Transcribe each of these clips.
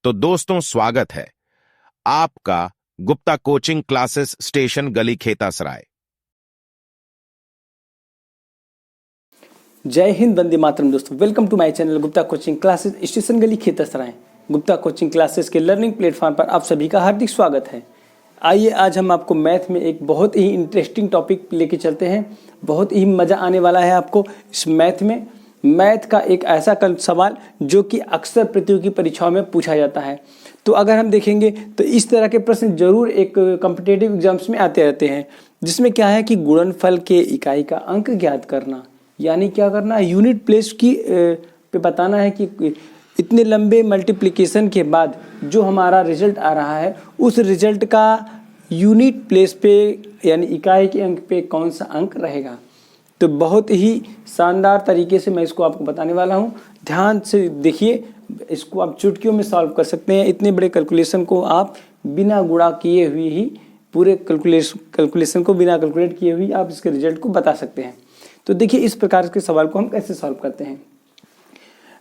तो दोस्तों स्वागत है आपका गुप्ता कोचिंग क्लासेस स्टेशन गली खेतासराय। जय हिंद, वंदे मातरम। दोस्तों welcome to my channel Gupta coaching classes station गली खेतासराय। गुप्ता कोचिंग क्लासेस के लर्निंग प्लेटफॉर्म पर आप सभी का हार्दिक स्वागत है। आइए आज हम आपको मैथ में एक बहुत ही इंटरेस्टिंग टॉपिक लेके चलते हैं। बहुत ही मज़ा आने वाला है आपको इस मैथ में। मैथ का एक ऐसा सवाल जो कि अक्सर प्रतियोगी परीक्षाओं में पूछा जाता है। तो अगर हम देखेंगे तो इस तरह के प्रश्न जरूर एक कॉम्पिटिटिव एग्जाम्स में आते रहते हैं, जिसमें क्या है कि गुणनफल के इकाई का अंक ज्ञात करना, यानी क्या करना है, यूनिट प्लेस की पे बताना है कि इतने लंबे मल्टीप्लिकेशन के बाद जो हमारा रिजल्ट आ रहा है उस रिजल्ट का यूनिट प्लेस पे यानी इकाई के अंक पे कौन सा अंक रहेगा। तो बहुत ही शानदार तरीके से मैं इसको आपको बताने वाला हूँ। ध्यान से देखिए, इसको आप चुटकियों में सॉल्व कर सकते हैं। इतने बड़े कैलकुलेशन को आप बिना गुणा किए हुए ही, पूरे कैलकुलेशन को बिना कैलकुलेट किए हुए आप इसके रिजल्ट को बता सकते हैं। तो देखिए इस प्रकार के सवाल को हम कैसे सॉल्व करते हैं।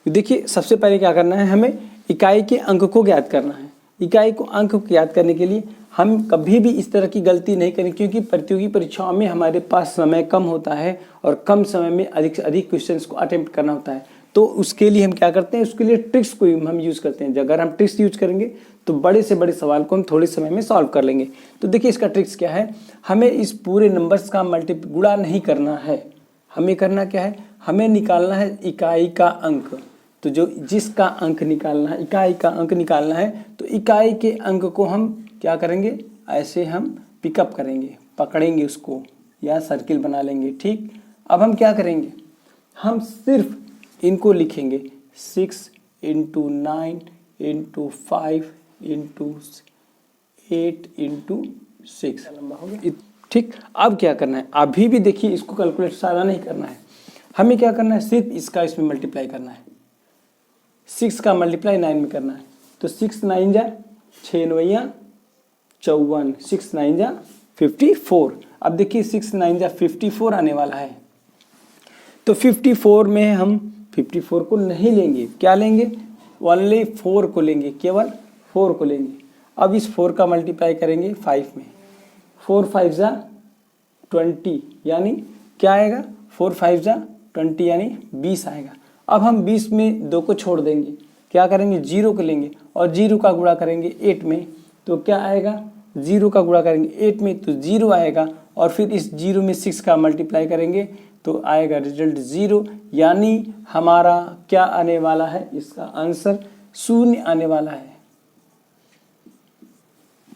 देखिए सबसे पहले क्या करना है, हमें इकाई के अंक को ज्ञात करना है। इकाई को अंक को ज्ञात करने के लिए हम कभी भी इस तरह की गलती नहीं करें, क्योंकि प्रतियोगी परीक्षाओं में हमारे पास समय कम होता है और कम समय में अधिक से अधिक क्वेश्चंस को अटेम्प्ट करना होता है। तो उसके लिए हम क्या करते हैं, उसके लिए ट्रिक्स को हम यूज़ करते हैं। अगर हम ट्रिक्स यूज करेंगे तो बड़े से बड़े सवाल को हम थोड़े समय में सॉल्व कर लेंगे। तो देखिए इसका ट्रिक्स क्या है, हमें इस पूरे नंबर्स का गुणा नहीं करना है। हमें करना क्या है, हमें निकालना है इकाई का अंक। तो जो जिसका अंक निकालना है, इकाई का अंक निकालना है, तो इकाई के अंक को हम क्या करेंगे, ऐसे हम पिकअप करेंगे, पकड़ेंगे उसको या सर्किल बना लेंगे। ठीक, अब हम क्या करेंगे, हम सिर्फ इनको लिखेंगे 6 × 9 × 5 × 8 × 6 लंबा हो गया। ठीक, अब क्या करना है, अभी भी देखिए इसको कैलकुलेट सारा नहीं करना है। हमें क्या करना है, सिर्फ इसका इसमें मल्टीप्लाई करना है। 6 का मल्टीप्लाई 9 में करना है। तो 6 9 जा 6 9 54, 6 9 जा 54। अब देखिए 6 9 जा 54 आने वाला है। तो 54 में हम 54 को नहीं लेंगे, क्या लेंगे, ओनली 4 को लेंगे, केवल 4 को लेंगे। अब इस 4 का मल्टीप्लाई करेंगे 5 में। 4 5 जा 20, यानी क्या आएगा, 4 5 जा 20 यानी 20 आएगा। अब हम 20 में 2 को छोड़ देंगे, क्या करेंगे, 0 को लेंगे और 0 का गुणा करेंगे 8 में। तो क्या आएगा, 0 का गुणा करेंगे 8 में तो 0 आएगा, और फिर इस 0 में 6 का मल्टीप्लाई करेंगे तो आएगा रिजल्ट 0, यानी हमारा क्या आने वाला है, इसका आंसर 0 आने वाला है।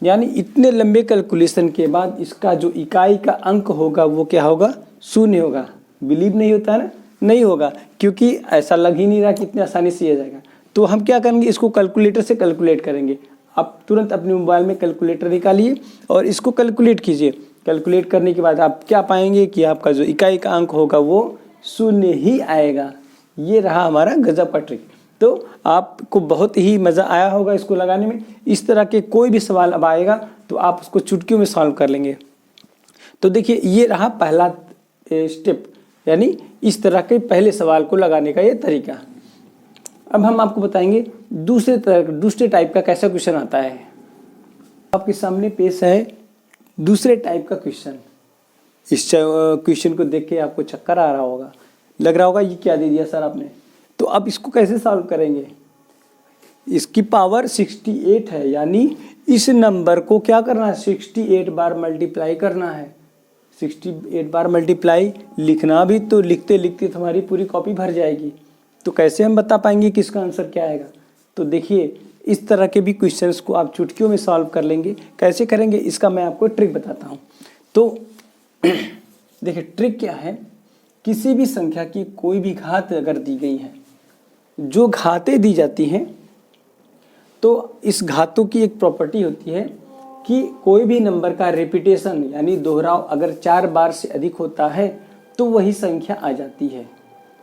यानी इतने लंबे कैलकुलेशन के बाद इसका जो इकाई का अंक होगा वो क्या होगा, 0 होगा। बिलीव नहीं होता है ना, नहीं होगा, क्योंकि ऐसा लग ही नहीं रहा कि इतनी आसानी से आ जाएगा। तो हम क्या करेंगे, इसको कैलकुलेटर से कैलकुलेट करेंगे। आप तुरंत अपने मोबाइल में कैलकुलेटर निकालिए और इसको कैलकुलेट कीजिए। कैलकुलेट करने के बाद आप क्या पाएंगे कि आपका जो इकाई का अंक होगा वो 0 ही आएगा। ये रहा हमारा गजब का ट्रिक। तो आपको बहुत ही मज़ा आया होगा इसको लगाने में। इस तरह के कोई भी सवाल अब आएगा तो आप उसको चुटकियों में सॉल्व कर लेंगे। तो देखिए ये रहा पहला स्टेप, यानी इस तरह के पहले सवाल को लगाने का ये तरीका। अब हम आपको बताएंगे दूसरे टाइप का कैसा क्वेश्चन आता है। आपके सामने पेश है दूसरे टाइप का क्वेश्चन। इस क्वेश्चन को देख के आपको चक्कर आ रहा होगा, लग रहा होगा ये क्या दे दिया सर आपने। तो अब इसको कैसे सॉल्व करेंगे, इसकी पावर 68 है, यानी इस नंबर को क्या करना है, 68 बार मल्टीप्लाई करना है। 68 बार मल्टीप्लाई लिखना भी, तो लिखते लिखते हमारी पूरी कॉपी भर जाएगी। तो कैसे हम बता पाएंगे कि इसका आंसर क्या आएगा। तो देखिए इस तरह के भी क्वेश्चंस को आप चुटकियों में सॉल्व कर लेंगे। कैसे करेंगे इसका मैं आपको ट्रिक बताता हूँ। तो देखिए ट्रिक क्या है, किसी भी संख्या की कोई भी घात अगर दी गई है, जो घातें दी जाती हैं तो इस घातों की एक प्रॉपर्टी होती है कि कोई भी नंबर का रिपीटेशन यानी दोहराव अगर 4 बार से अधिक होता है तो वही संख्या आ जाती है।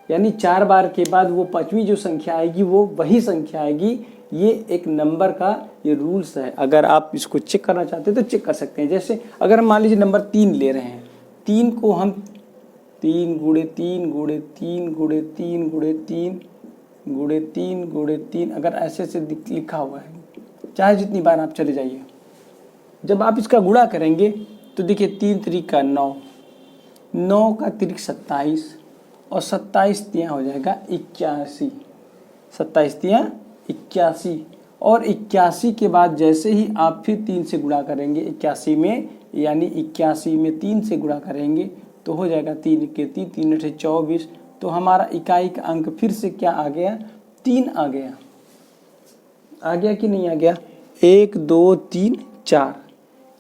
यानी 4 बार के बाद वो 5वीं जो संख्या आएगी वो वही संख्या आएगी। ये एक नंबर का ये रूल्स है। अगर आप इसको चेक करना चाहते हैं तो चेक कर सकते हैं। जैसे अगर हम मान लीजिए नंबर 3 ले रहे हैं, 3 को हम 3 × 3 × 3 × 3 × 3 गुणे 3 अगर ऐसे से लिखा हुआ है, चाहे जितनी बार आप चले जाइए। जब आप इसका गुणा करेंगे तो देखिए 3 3 9, 9 का 3 27 और 27 तियाँ हो जाएगा 81, 27 तियाँ 81। और 81 के बाद जैसे ही आप फिर 3 से गुणा करेंगे 81 में, यानी 81 में 3 से गुणा करेंगे तो हो जाएगा 3 के 3, 3 8 24। तो हमारा इकाई का अंक फिर से क्या आ गया, 3 आ गया। आ गया कि नहीं आ गया? 1 2 3 4,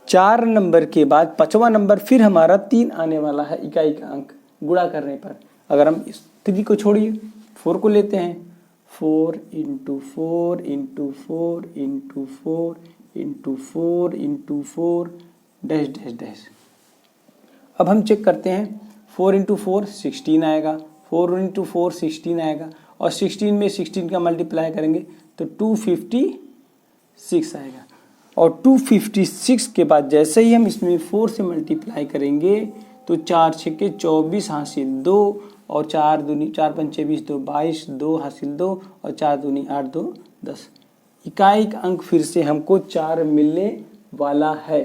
4 नंबर के बाद 5वां नंबर फिर हमारा 3 आने वाला है इकाई का अंक गुणा करने पर। अगर हम इस 3 को छोड़िए 4 को लेते हैं, 4 × 4 × 4 × 4 × 4 × 4 डैश डैश डैश। अब हम चेक करते हैं, 4 × 4 16 आएगा, 4 × 4 16 आएगा और 16 में 16 का मल्टीप्लाई करेंगे तो 256 आएगा। और 256 के बाद जैसे ही हम इसमें 4 से मल्टीप्लाई करेंगे तो 4 6 24 हासिल 2 और 4 दूनी 4 पंचे 20 2 22 2 हासिल 2 और 4 दूनी 8 2 10। इकाई का अंक फिर से हमको 4 मिलने वाला है।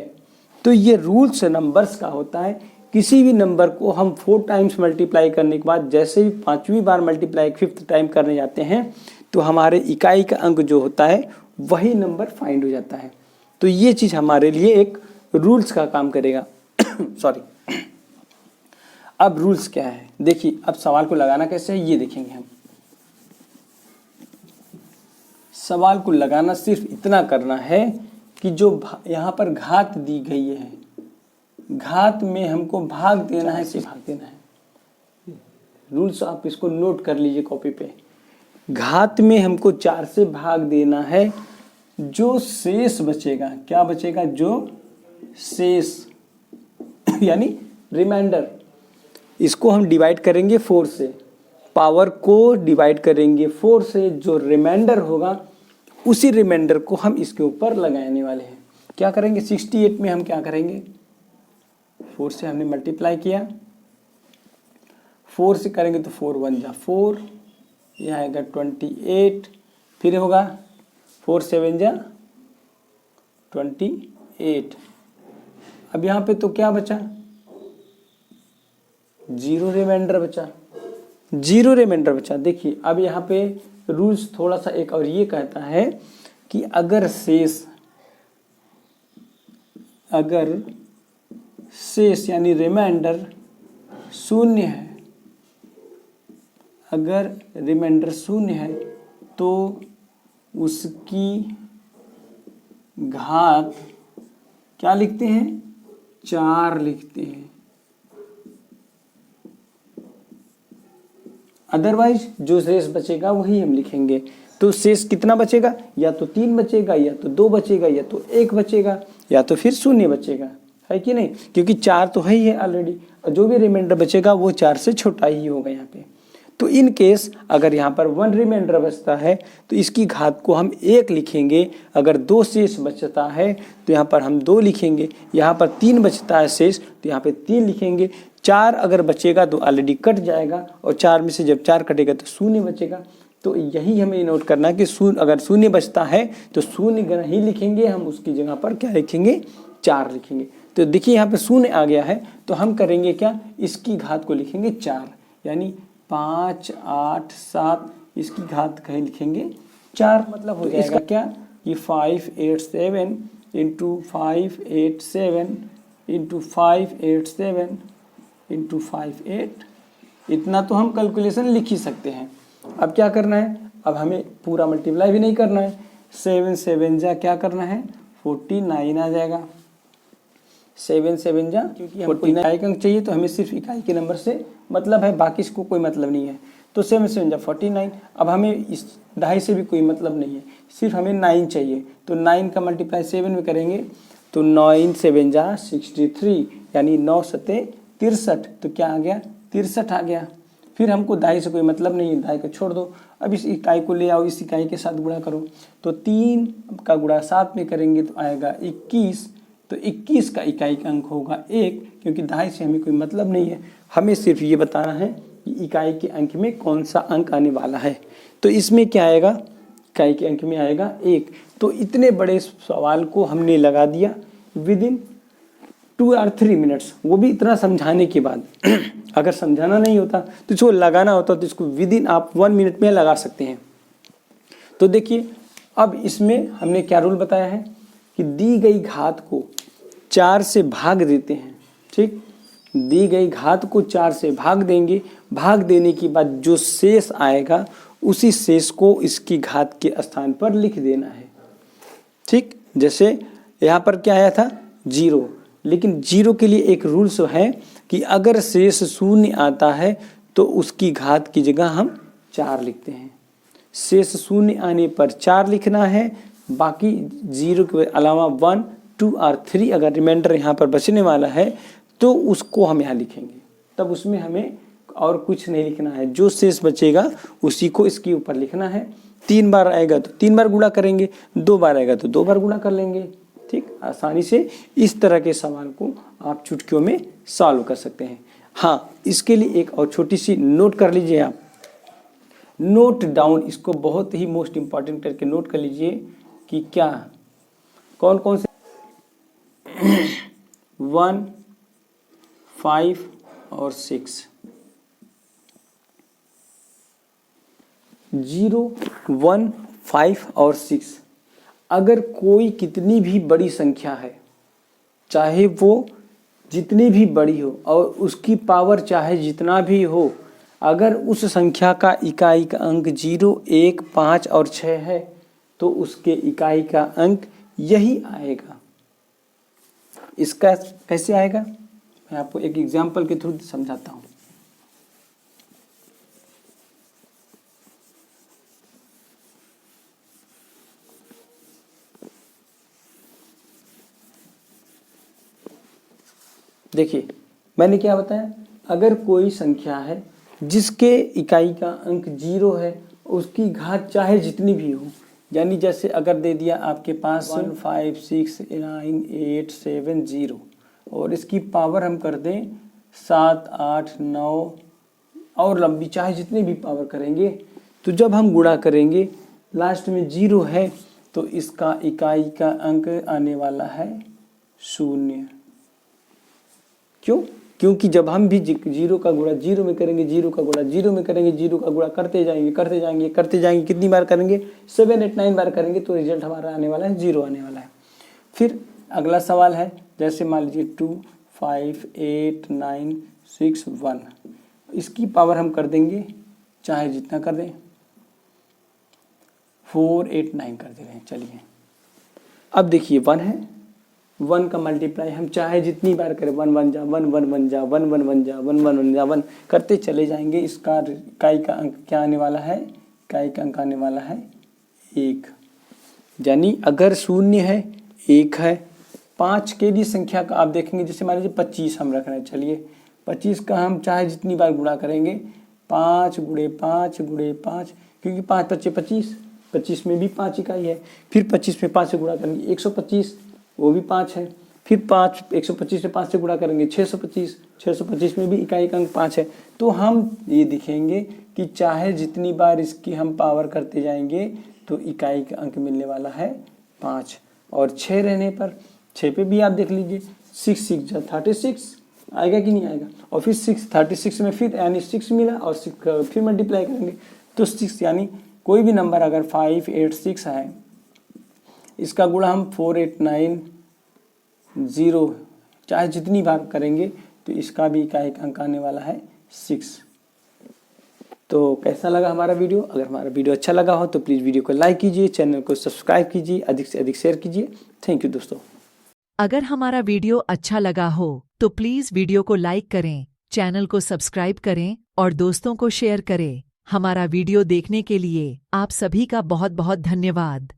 तो ये रूल्स नंबर्स का होता है। किसी भी नंबर को हम 4 टाइम्स मल्टीप्लाई करने के बाद जैसे ही 5वीं बार मल्टीप्लाई 5th टाइम करने जाते हैं तो हमारे इकाई का अंक जो होता है वही नंबर फाइंड हो जाता है। तो ये चीज़ हमारे लिए एक रूल्स का काम करेगा। सॉरी। अब रूल्स क्या है देखिए, अब सवाल को लगाना कैसे है ये देखेंगे हम। सवाल को लगाना सिर्फ इतना करना है कि जो यहाँ पर घात दी गई है, घात में हमको भाग देना है, सिर्फ भाग देना है। रूल्स आप इसको नोट कर लीजिए कॉपी पे। घात में हमको 4 से भाग देना है, जो शेष बचेगा, क्या बचेगा, जो शेष यानी रिमाइंडर, इसको हम डिवाइड करेंगे 4 से, पावर को डिवाइड करेंगे 4 से, जो रिमाइंडर होगा उसी रिमाइंडर को हम इसके ऊपर लगाने वाले हैं। क्या करेंगे, 68 में हम क्या करेंगे, 4 से हमने मल्टीप्लाई किया, 4 से करेंगे तो 4 1 जा 4, यह आएगा 28, फिर होगा 4 7 जा 28। अब यहाँ पे तो क्या बचा, 0 रिमाइंडर बचा, 0 रिमाइंडर बचा। देखिए अब यहाँ पे रूल्स थोड़ा सा एक और ये कहता है कि अगर शेष यानी रिमाइंडर 0 है, अगर रिमाइंडर 0 है तो उसकी घात क्या लिखते हैं, 4 लिखते हैं। अदरवाइज जो शेष बचेगा वही हम लिखेंगे। तो शेष कितना बचेगा, या तो 3 बचेगा, या तो 2 बचेगा, या तो 1 बचेगा, या तो फिर 0 बचेगा, है कि नहीं, क्योंकि 4 तो है ही है ऑलरेडी, और जो भी रिमाइंडर बचेगा वो 4 से छोटा ही होगा यहाँ पे। तो इन केस अगर यहाँ पर 1 रिमाइंडर बचता है तो इसकी घात को हम 1 लिखेंगे। अगर 2 शेष बचता है तो यहाँ पर हम 2 लिखेंगे। यहाँ पर 3 बचता है शेष तो यहाँ पे 3 लिखेंगे। 4 अगर बचेगा तो ऑलरेडी कट जाएगा, और 4 में से जब 4 कटेगा तो 0 बचेगा। तो यही हमें नोट करना है कि अगर 0 बचता है तो 0 ही लिखेंगे, हम उसकी जगह पर क्या लिखेंगे, 4 लिखेंगे। तो देखिए यहाँ पे 0 आ गया है तो हम करेंगे क्या, इसकी घात को लिखेंगे 4, यानी 5 8 7, इसकी घात कहीं लिखेंगे 4। मतलब हो जाएगा क्या, ये 587 × 587 × 587 × 58, इतना तो हम कैलकुलेशन लिख ही सकते हैं। अब क्या करना है, अब हमें पूरा मल्टीप्लाई भी नहीं करना है, 7 7 जा क्या करना है, 49 आ जाएगा। 7 7 जा, क्योंकि हमको इकाई अंक चाहिए तो हमें सिर्फ इकाई के नंबर से मतलब है, बाकी इसको कोई मतलब नहीं है। तो 7 7 जा 49। अब हमें इस 2.5 से भी कोई मतलब नहीं है, सिर्फ हमें 9 चाहिए। तो 9 का मल्टीप्लाई 7 में करेंगे तो 9 7 जा 63, यानी 9 7 63। तो क्या आ गया, 63 आ गया। फिर हमको 2.5 से कोई मतलब नहीं है, 2.5 को छोड़ दो। अब इस इकाई को ले आओ, इस इकाई के साथ गुणा करो। तो 3 का गुणा 7 में करेंगे तो आएगा 21। तो 21 का इकाई का अंक होगा 1, क्योंकि 2.5 से हमें कोई मतलब नहीं है, हमें सिर्फ ये बताना है कि इकाई के अंक में कौन सा अंक आने वाला है। तो इसमें क्या आएगा, इकाई के अंक में आएगा 1। तो इतने बड़े सवाल को हमने लगा दिया विद इन 2 और 3 मिनट्स, वो भी इतना समझाने के बाद। अगर समझाना नहीं होता तो इसको लगाना होता तो इसको विद इन आप 1 मिनट में लगा सकते हैं। तो देखिए अब इसमें हमने क्या रूल बताया है कि दी गई घात को 4 से भाग देते हैं। ठीक, दी गई घात को 4 से भाग देंगे, भाग देने के बाद जो शेष आएगा उसी शेष को इसकी घात के स्थान पर लिख देना है। ठीक, जैसे यहाँ पर क्या आया था 0, लेकिन 0 के लिए एक रूल्स है कि अगर शेष 0 आता है तो उसकी घात की जगह हम 4 लिखते हैं। शेष 0 आने पर 4 लिखना है, बाकी 0 के अलावा 1, 2 और 3 अगर रिमाइंडर यहाँ पर बचने वाला है तो उसको हम यहाँ लिखेंगे। तब उसमें हमें और कुछ नहीं लिखना है, जो शेष बचेगा उसी को इसके ऊपर लिखना है। 3 बार आएगा तो 3 बार गुणा करेंगे, 2 बार आएगा तो 2 बार गुणा कर लेंगे। ठीक, आसानी से इस तरह के सवाल को आप चुटकियों में सॉल्व कर सकते हैं। हाँ, इसके लिए एक और छोटी सी नोट कर लीजिए, आप नोट डाउन, इसको बहुत ही मोस्ट इंपॉर्टेंट करके नोट कर लीजिए कि क्या कौन कौन से 1, 5 और 6, 0, 1, 5 और 6 अगर कोई कितनी भी बड़ी संख्या है, चाहे वो जितनी भी बड़ी हो और उसकी पावर चाहे जितना भी हो, अगर उस संख्या का इकाई का अंक 0, 1, 5 और 6 है तो उसके इकाई का अंक यही आएगा। इसका कैसे आएगा मैं आपको एक एग्जाम्पल के थ्रू समझाता हूँ। देखिए मैंने क्या बताया, अगर कोई संख्या है जिसके इकाई का अंक 0 है, उसकी घात चाहे जितनी भी हो, यानी जैसे अगर दे दिया आपके पास 1, 5, 6, 9, 8, 7, 0 और इसकी पावर हम कर दें 7, 8, 9 और लंबी, चाहे जितनी भी पावर करेंगे, तो जब हम गुणा करेंगे लास्ट में 0 है तो इसका इकाई का अंक आने वाला है 0। क्यों? क्योंकि जब हम भी 0 का गुणा 0 में करेंगे, 0 का गुणा 0 में करेंगे, 0 का गुणा करते जाएंगे, कितनी बार करेंगे 7, 8, 9 बार करेंगे तो रिजल्ट हमारा आने वाला है 0 आने वाला है। फिर अगला सवाल है, जैसे मान लीजिए 2, 5, 8, 9, 6, 1, इसकी पावर हम कर देंगे चाहे जितना कर दें, 4, 8, 9 कर दे रहे हैं। चलिए अब देखिए 1 है, 1 का मल्टीप्लाई हम चाहे जितनी बार करें, 1 1 जा 1 1 1 जा 1 1 1 जा 1 1 1 जा 1 करते चले जाएंगे। इसका इकाई का अंक क्या आने वाला है, इकाई का अंक आने वाला है 1। यानी अगर 0 है, 1 है, 5 के लिए संख्या का आप देखेंगे, जैसे मान लीजिए 25 हम रख रहे हैं। चलिए 25 का हम चाहे जितनी बार गुणा करेंगे, 5 गुणे 5 गुणे 5, क्योंकि 5 × 25, 25 में भी 5 इकाई है। फिर 25 में 5 से गुणा करेंगे 125, वो भी 5 है। फिर 125 में 5 से गुणा करेंगे 625, 625 में भी इकाई का अंक 5 है। तो हम ये दिखेंगे कि चाहे जितनी बार इसकी हम पावर करते जाएंगे तो इकाई का अंक मिलने वाला है 5। और 6 रहने पर 6 पे भी आप देख लीजिए, 6 6 जा 36 आएगा कि नहीं आएगा। और फिर 36 में फिर यानी 6 मिला और 6 फिर मल्टीप्लाई करेंगे तो 6, यानी कोई भी नंबर अगर 5, 8, 6 है, इसका गुणा हम 4, 8, 9, 0 चाहे जितनी बार करेंगे तो इसका भी इकाई का अंक आने वाला है 6। तो कैसा लगा हमारा वीडियो? अगर हमारा वीडियो अच्छा लगा हो तो प्लीज़ वीडियो को लाइक कीजिए, चैनल को सब्सक्राइब कीजिए, अधिक से अधिक शेयर कीजिए। थैंक यू दोस्तों। अगर हमारा वीडियो अच्छा लगा हो तो प्लीज़ वीडियो को लाइक करें, चैनल को सब्सक्राइब करें और दोस्तों को शेयर करें। हमारा वीडियो देखने के लिए आप सभी का बहुत बहुत धन्यवाद।